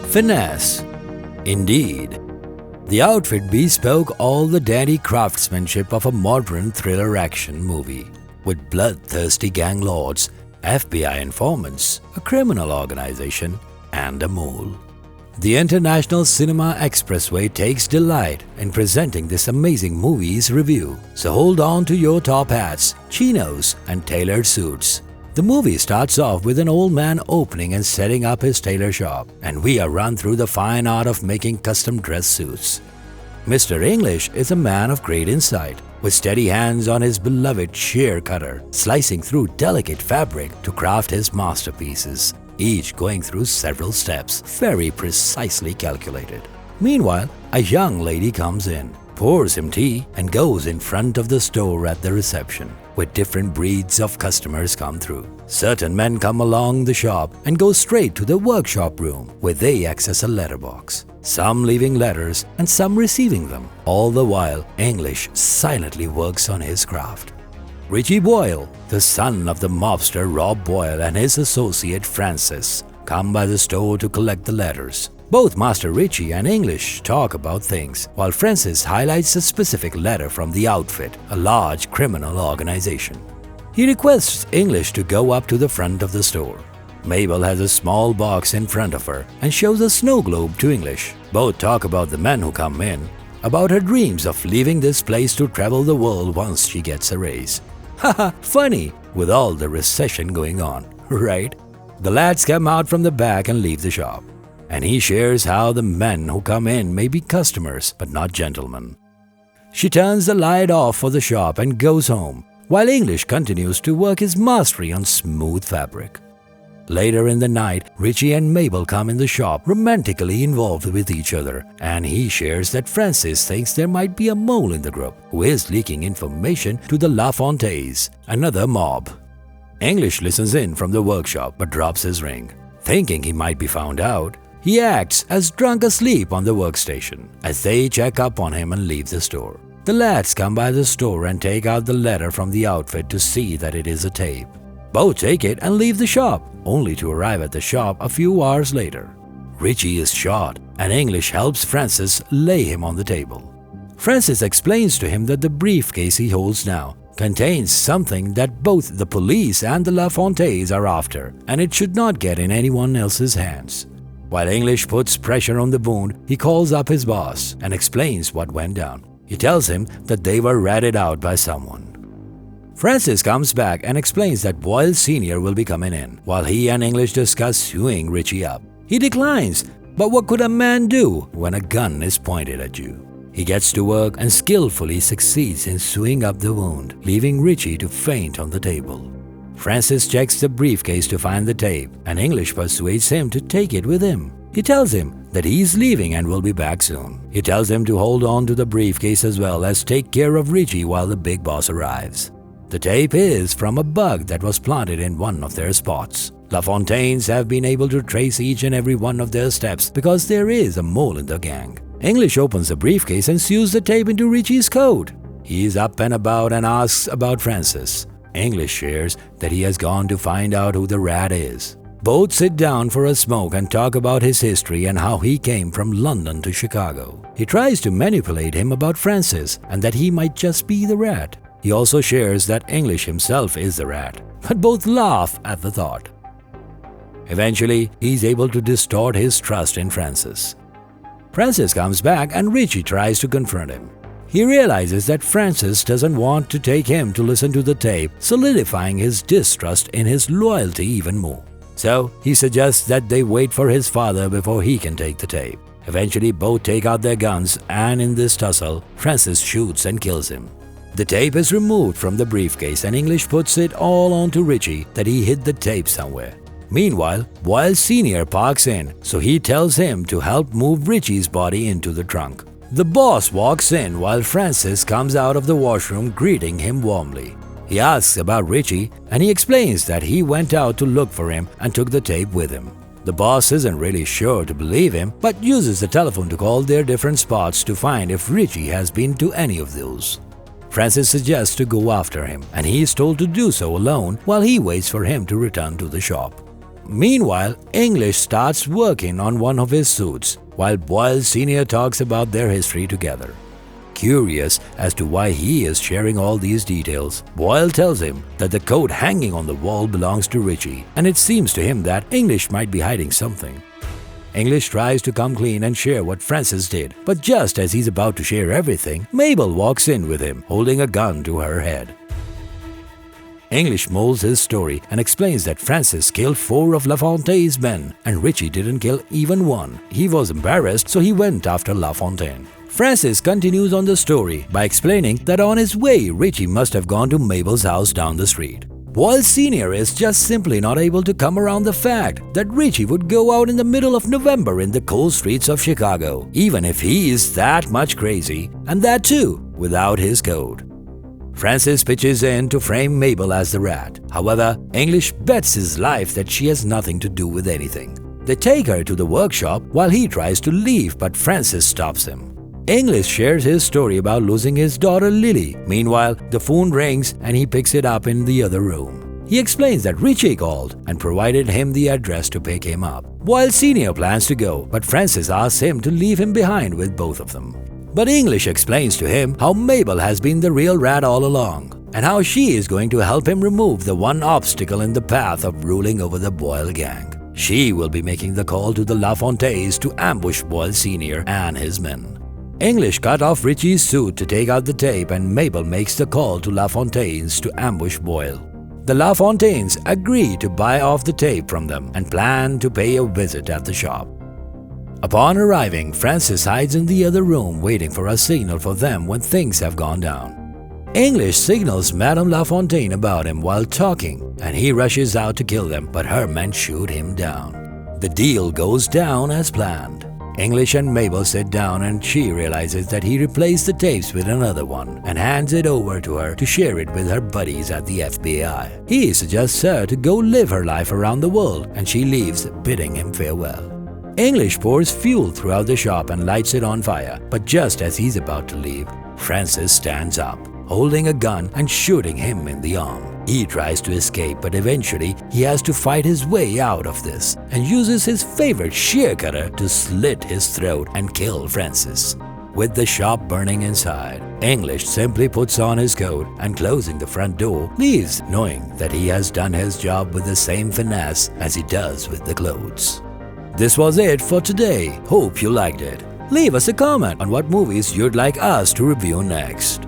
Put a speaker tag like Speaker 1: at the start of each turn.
Speaker 1: Finesse. Indeed. The outfit bespoke all the dandy craftsmanship of a modern thriller action movie, with bloodthirsty gang lords, FBI informants, a criminal organization, and a mole. The International Cinema Expressway takes delight in presenting this amazing movie's review, so hold on to your top hats, chinos, and tailored suits. The movie starts off with an old man opening and setting up his tailor shop, and we are run through the fine art of making custom dress suits. Mr. English is a man of great insight, with steady hands on his beloved shear cutter, slicing through delicate fabric to craft his masterpieces, each going through several steps, very precisely calculated. Meanwhile, a young lady comes in, pours him tea, and goes in front of the store at the reception, where different breeds of customers come through. Certain men come along the shop and go straight to the workshop room, where they access a letterbox, some leaving letters and some receiving them. All the while, English silently works on his craft. Richie Boyle, the son of the mobster Rob Boyle, and his associate Francis come by the store to collect the letters. Both Master Richie and English talk about things, while Francis highlights a specific letter from the outfit, a large criminal organization. He requests English to go up to the front of the store. Mabel has a small box in front of her and shows a snow globe to English. Both talk about the men who come in, about her dreams of leaving this place to travel the world once she gets a raise. Haha, funny, with all the recession going on, right? The lads come out from the back and leave the shop, and he shares how the men who come in may be customers but not gentlemen. She turns the light off for the shop and goes home, while English continues to work his mastery on smooth fabric. Later in the night, Richie and Mabel come in the shop, romantically involved with each other, and he shares that Francis thinks there might be a mole in the group who is leaking information to the LaFontaines, another mob. English listens in from the workshop but drops his ring. Thinking he might be found out, he acts as drunk asleep on the workstation as they check up on him and leave the store. The lads come by the store and take out the letter from the outfit to see that it is a tape. Both take it and leave the shop, only to arrive at the shop a few hours later. Richie is shot, and English helps Francis lay him on the table. Francis explains to him that the briefcase he holds now contains something that both the police and the LaFontaines are after, and it should not get in anyone else's hands. While English puts pressure on the wound, he calls up his boss and explains what went down. He tells him that they were ratted out by someone. Francis comes back and explains that Boyle Sr. will be coming in, while he and English discuss sewing Richie up. He declines, but what could a man do when a gun is pointed at you? He gets to work and skillfully succeeds in sewing up the wound, leaving Richie to faint on the table. Francis checks the briefcase to find the tape, and English persuades him to take it with him. He tells him that he's leaving and will be back soon. He tells him to hold on to the briefcase as well as take care of Richie while the big boss arrives. The tape is from a bug that was planted in one of their spots. LaFontaines have been able to trace each and every one of their steps because there is a mole in the gang. English opens the briefcase and sews the tape into Richie's coat. He is up and about and asks about Francis. English shares that he has gone to find out who the rat is. Both sit down for a smoke and talk about his history and how he came from London to Chicago. He tries to manipulate him about Francis and that he might just be the rat. He also shares that English himself is the rat, but both laugh at the thought. Eventually, he's able to distort his trust in Francis. Francis comes back and Richie tries to confront him. He realizes that Francis doesn't want to take him to listen to the tape, solidifying his distrust in his loyalty even more. So, he suggests that they wait for his father before he can take the tape. Eventually, both take out their guns, and in this tussle, Francis shoots and kills him. The tape is removed from the briefcase and English puts it all onto Richie that he hid the tape somewhere. Meanwhile, Boyle Sr. parks in, so he tells him to help move Richie's body into the trunk. The boss walks in while Francis comes out of the washroom greeting him warmly. He asks about Richie and he explains that he went out to look for him and took the tape with him. The boss isn't really sure to believe him but uses the telephone to call their different spots to find if Richie has been to any of those. Francis suggests to go after him and he is told to do so alone while he waits for him to return to the shop. Meanwhile, English starts working on one of his suits, while Boyle Sr. talks about their history together. Curious as to why he is sharing all these details, Boyle tells him that the coat hanging on the wall belongs to Richie, and it seems to him that English might be hiding something. English tries to come clean and share what Frances did, but just as he's about to share everything, Mabel walks in with him, holding a gun to her head. English molds his story and explains that Frances killed 4 of LaFontaine's men and Richie didn't kill even one. He was embarrassed, so he went after LaFontaine. Frances continues on the story by explaining that on his way, Richie must have gone to Mabel's house down the street. Boyle Sr. is just simply not able to come around the fact that Richie would go out in the middle of November in the cold streets of Chicago, even if he is that much crazy, and that too without his coat. Frances pitches in to frame Mabel as the rat. However, English bets his life that she has nothing to do with anything. They take her to the workshop while he tries to leave, but Frances stops him. English shares his story about losing his daughter Lily. Meanwhile, the phone rings and he picks it up in the other room. He explains that Richie called and provided him the address to pick him up. Boyle Sr. plans to go, but Frances asks him to leave him behind with both of them. But English explains to him how Mabel has been the real rat all along, and how she is going to help him remove the one obstacle in the path of ruling over the Boyle gang. She will be making the call to the LaFontaines to ambush Boyle Sr. and his men. English cut off Richie's suit to take out the tape, and Mabel makes the call to LaFontaines to ambush Boyle. The LaFontaines agree to buy off the tape from them and plan to pay a visit at the shop. Upon arriving, Frances hides in the other room waiting for a signal for them when things have gone down. English signals Madame LaFontaine about him while talking, and he rushes out to kill them, but her men shoot him down. The deal goes down as planned. English and Mabel sit down and she realizes that he replaced the tapes with another one and hands it over to her to share it with her buddies at the FBI. He suggests her to go live her life around the world and she leaves, bidding him farewell. English pours fuel throughout the shop and lights it on fire, but just as he's about to leave, Frances stands up, holding a gun and shooting him in the arm. He tries to escape, but eventually he has to fight his way out of this and uses his favorite shear cutter to slit his throat and kill Frances. With the shop burning inside, English simply puts on his coat and, closing the front door, leaves, knowing that he has done his job with the same finesse as he does with the clothes. This was it for today. Hope you liked it. Leave us a comment on what movies you'd like us to review next.